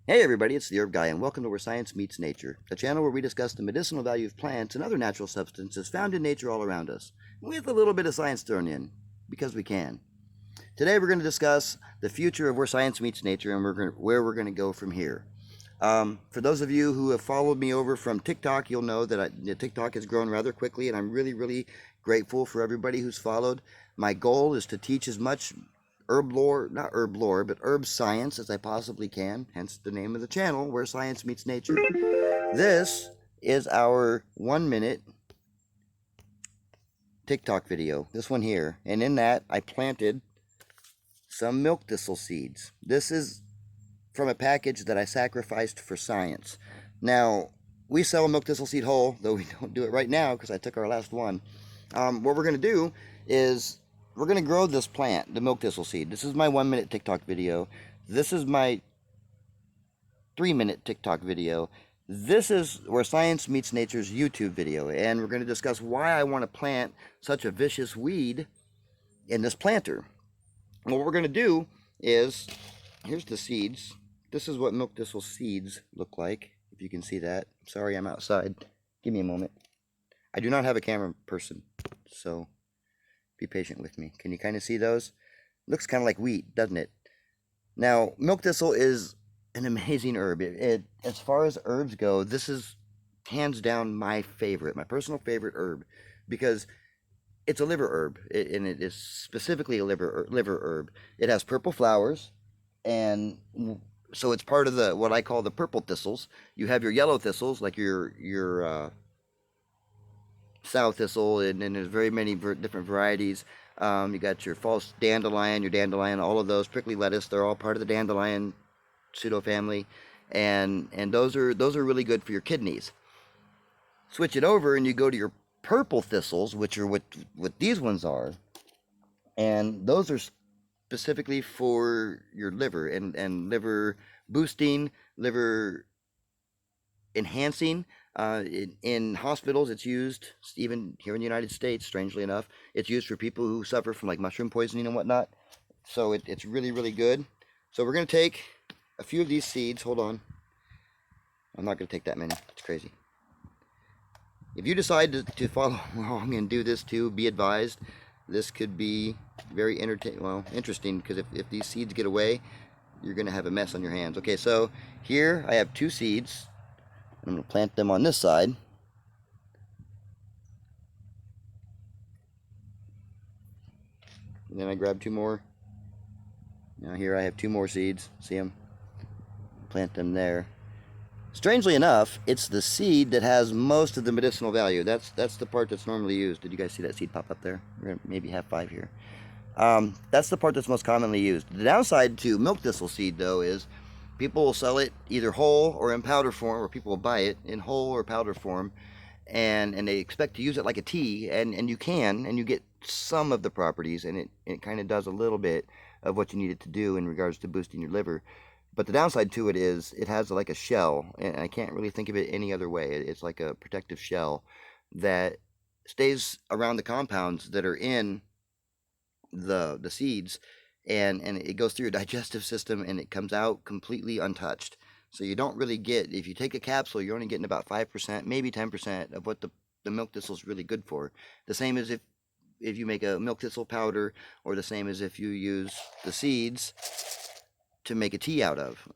Hey everybody, it's the Herb Guy, and welcome to Where Science Meets Nature, the channel where we discuss the medicinal value of plants and other natural substances found in nature all around us, with a little bit of science thrown in, because we can. Today we're going to discuss the future of Where Science Meets Nature and where we're going to go from here. For those of you who have followed me over from TikTok, you'll know that TikTok has grown rather quickly, and I'm really grateful for everybody who's followed. My goal is to teach as much not herb lore, but herb science as I possibly can, hence the name of the channel, Where Science Meets Nature. This is our 1-minute TikTok video, this one here, and in that I planted some milk thistle seeds. This is from a package that I sacrificed for science. Now, we sell milk thistle seed whole, though we don't do it right now because I took our last one. What we're going to do is we're going to grow this plant, the milk thistle seed. This is my 1-minute TikTok video. This is my 3-minute TikTok video. This is Where Science Meets Nature's YouTube video, and we're going to discuss why I want to plant such a vicious weed in this planter. And what we're going to do is, here's the seeds. This is what milk thistle seeds look like, if you can see that. Sorry, I'm outside. Give me a moment. I do not have a camera person, so be patient with me. Can you kind of see those? Looks kind of like wheat, doesn't it? Now, milk thistle is an amazing herb. As far as herbs go, this is hands down my favorite, my personal favorite herb, because it's a liver herb, and it is specifically a liver herb. It has purple flowers, and so it's part of the what I call the purple thistles. You have your yellow thistles, like your sow thistle, and there's very many different varieties. You got your false dandelion, your dandelion, all of those, prickly lettuce. They're all part of the dandelion pseudo-family, and those are really good for your kidneys. Switch it over, and you go to your purple thistles, which are what these ones are, and those are specifically for your liver and liver boosting, liver enhancing. In hospitals, it's used, even here in the United States, strangely enough, it's used for people who suffer from like mushroom poisoning and whatnot. So it's really good. So we're going to take a few of these seeds. Hold on. I'm not going to take that many. It's crazy. If you decide to follow along and do this too, be advised, this could be very interesting, because if these seeds get away, you're going to have a mess on your hands. Okay, so here I have 2 seeds. I'm going to plant them on this side. And then I grab 2 more. Now here I have 2 more seeds. See them? Plant them there. Strangely enough, it's the seed that has most of the medicinal value. That's the part that's normally used. Did you guys see that seed pop up there? We're going to maybe have 5 here. That's the part that's most commonly used. The downside to milk thistle seed, though, is people will sell it either whole or in powder form, or people will buy it in whole or powder form, and they expect to use it like a tea, and you can, and you get some of the properties, and it kind of does a little bit of what you need it to do in regards to boosting your liver. But the downside to it is it has like a shell, and I can't really think of it any other way. It's like a protective shell that stays around the compounds that are in the seeds, and it goes through your digestive system, and it comes out completely untouched. So you don't really get, if you take a capsule, you're only getting about 5%, maybe 10% of what the milk thistle is really good for. The same as if you make a milk thistle powder, or the same as if you use the seeds to make a tea out of.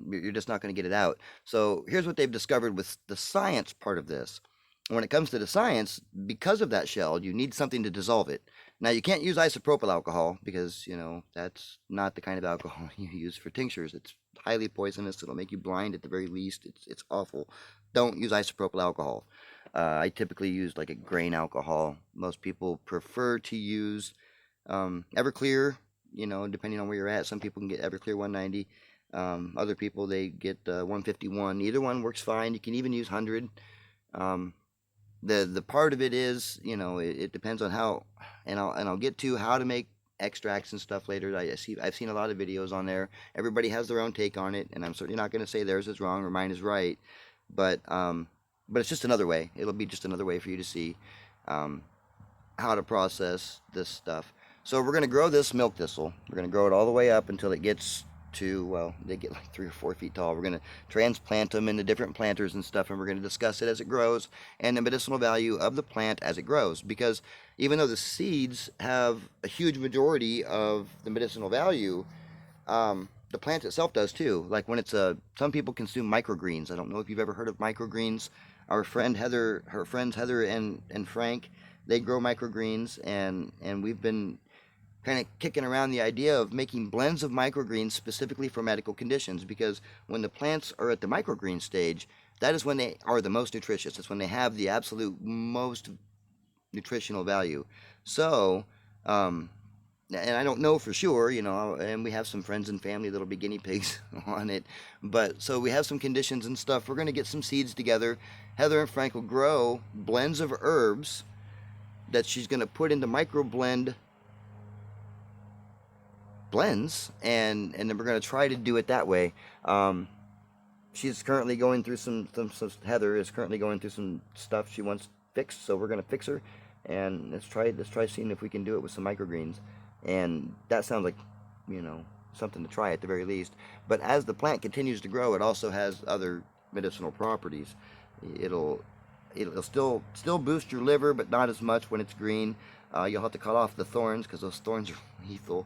You're just not going to get it out. So here's what they've discovered with the science part of this. When it comes to the science, because of that shell, you need something to dissolve it. Now, you can't use isopropyl alcohol, because, that's not the kind of alcohol you use for tinctures. It's highly poisonous. It'll make you blind at the very least. It's awful. Don't use isopropyl alcohol. I typically use like a grain alcohol. Most people prefer to use Everclear, depending on where you're at. Some people can get Everclear 190. Other people, they get 151. Either one works fine. You can even use 100. The part of it is, it depends on how, and I'll get to how to make extracts and stuff later. I've seen a lot of videos on there. Everybody has their own take on it, and I'm certainly not going to say theirs is wrong or mine is right, but it's just another way. It'll be just another way for you to see how to process this stuff. So we're going to grow this milk thistle. We're going to grow it all the way up until it gets to, well, they get like 3 or 4 feet tall. We're going to transplant them into different planters and stuff, and we're going to discuss it as it grows and the medicinal value of the plant as it grows. Because even though the seeds have a huge majority of the medicinal value, the plant itself does too. Like when it's some people consume microgreens. I don't know if you've ever heard of microgreens. Our friend Heather, her friends Heather and Frank, they grow microgreens, and we've been kind of kicking around the idea of making blends of microgreens specifically for medical conditions, because when the plants are at the microgreen stage, that is when they are the most nutritious. It's when they have the absolute most nutritional value. So, and I don't know for sure, and we have some friends and family that'll be guinea pigs on it. But so we have some conditions and stuff. We're going to get some seeds together. Heather and Frank will grow blends of herbs that she's going to put into microblend blends, and then we're going to try to do it that way. She's currently going through some Heather is currently going through some stuff she wants fixed, so we're going to fix her, and let's try seeing if we can do it with some microgreens. And that sounds like, something to try at the very least. But as the plant continues to grow, it also has other medicinal properties. It'll still boost your liver, but not as much when it's green. You'll have to cut off the thorns, because those thorns are lethal,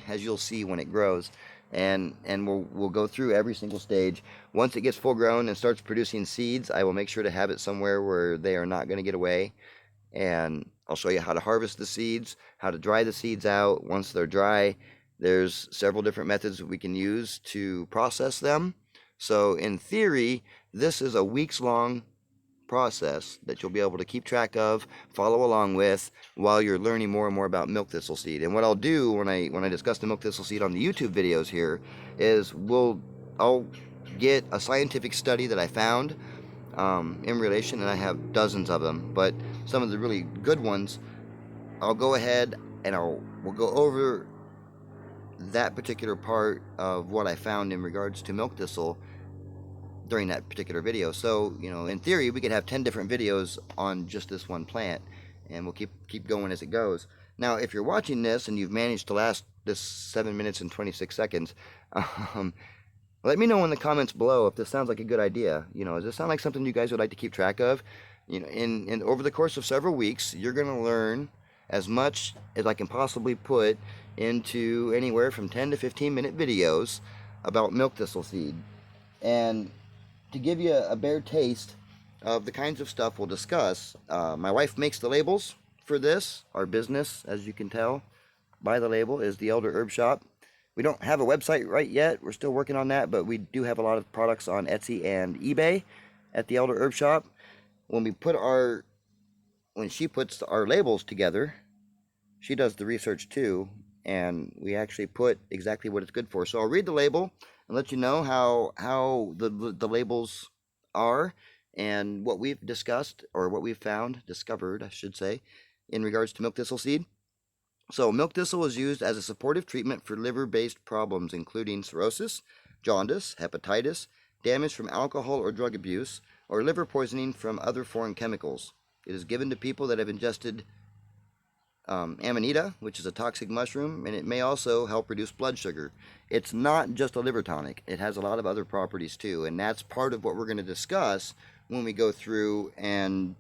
as you'll see when it grows. And we'll go through every single stage. Once it gets full grown and starts producing seeds, I will make sure to have it somewhere where they are not going to get away. And I'll show you how to harvest the seeds, how to dry the seeds out. Once they're dry, there's several different methods that we can use to process them. So in theory, this is a weeks-long process that you'll be able to keep track of, follow along with, while you're learning more and more about milk thistle seed. And what I'll do when I discuss the milk thistle seed on the YouTube videos here is I'll get a scientific study that I found in relation, and I have dozens of them, but some of the really good ones, I'll go ahead and we'll go over that particular part of what I found in regards to milk thistle during that particular video. So, in theory, we could have 10 different videos on just this one plant, and we'll keep going as it goes. Now, if you're watching this and you've managed to last this 7 minutes and 26 seconds, let me know in the comments below if this sounds like a good idea. Does this sound like something you guys would like to keep track of? In over the course of several weeks, you're going to learn as much as I can possibly put into anywhere from 10 to 15-minute videos about milk thistle seed. And to give you a bare taste of the kinds of stuff we'll discuss, my wife makes the labels for this. Our business, as you can tell by the label, is the Elder Herb Shop. We don't have a website right yet. We're still working on that, but we do have a lot of products on Etsy and eBay at the Elder Herb Shop. When she puts our labels together, she does the research too, and we actually put exactly what it's good for. So I'll read the label and let you know how the labels are and what we've discussed, or what we've discovered, I should say, in regards to milk thistle seed. So milk thistle is used as a supportive treatment for liver-based problems, including cirrhosis, jaundice, hepatitis, damage from alcohol or drug abuse, or liver poisoning from other foreign chemicals. It is given to people that have ingested amanita, which is a toxic mushroom, and it may also help reduce blood sugar. It's not just a liver tonic. It has a lot of other properties too, and that's part of what we're going to discuss when we go through and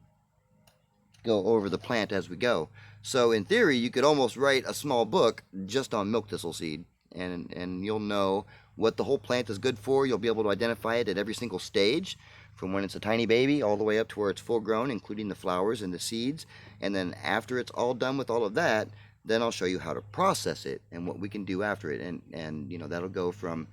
go over the plant as we go. So in theory, you could almost write a small book just on milk thistle seed, and you'll know what the whole plant is good for. You'll be able to identify it at every single stage, from when it's a tiny baby all the way up to where it's full grown, including the flowers and the seeds. And then after it's all done with all of that, then I'll show you how to process it and what we can do after it. And that'll go from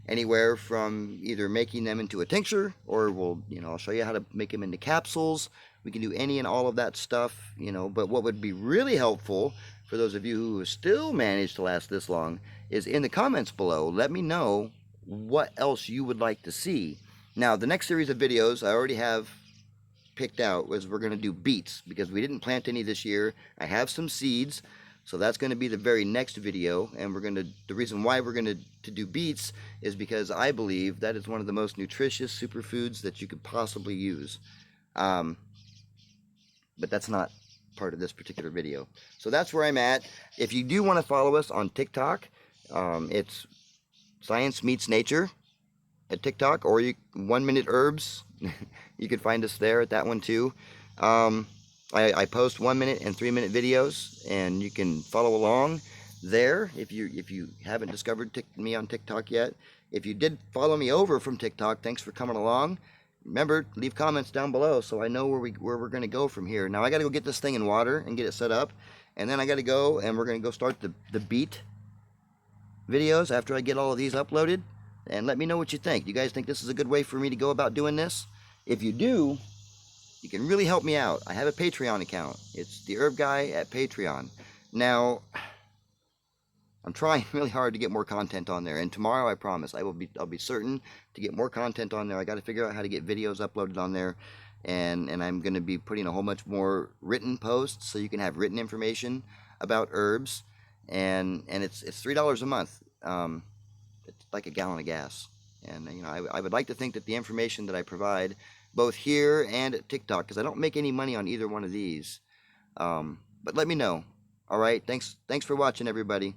anywhere from either making them into a tincture, or I'll show you how to make them into capsules. We can do any and all of that stuff, but what would be really helpful for those of you who still managed to last this long is in the comments below, let me know what else you would like to see. Now, the next series of videos I already have picked out was we're going to do beets, because we didn't plant any this year. I have some seeds, so that's going to be the very next video. And the reason why we're going to do beets is because I believe that is one of the most nutritious superfoods that you could possibly use. But that's not part of this particular video. So that's where I'm at. If you do want to follow us on TikTok, it's Science Meets Nature at TikTok, or 1 Minute Herbs. You can find us there at that one too. I post 1 minute and 3 minute videos, and you can follow along there if you haven't discovered me on TikTok yet. If you did follow me over from TikTok, thanks for coming along. Remember, leave comments down below so I know where we're gonna go from here. Now I gotta go get this thing in water and get it set up, and then I gotta go and we're gonna go start the beet videos after I get all of these uploaded. And let me know what you think. Do you guys think this is a good way for me to go about doing this? If you do, you can really help me out. I have a Patreon account. It's the Herb Guy at Patreon. Now, I'm trying really hard to get more content on there, and tomorrow I promise I'll be certain to get more content on there. I got to figure out how to get videos uploaded on there, and I'm going to be putting a whole bunch more written posts so you can have written information about herbs, and it's $3 a month. It's like a gallon of gas, and I would like to think that the information that I provide both here and at TikTok, because I don't make any money on either one of these, but let me know. All right, thanks for watching, everybody.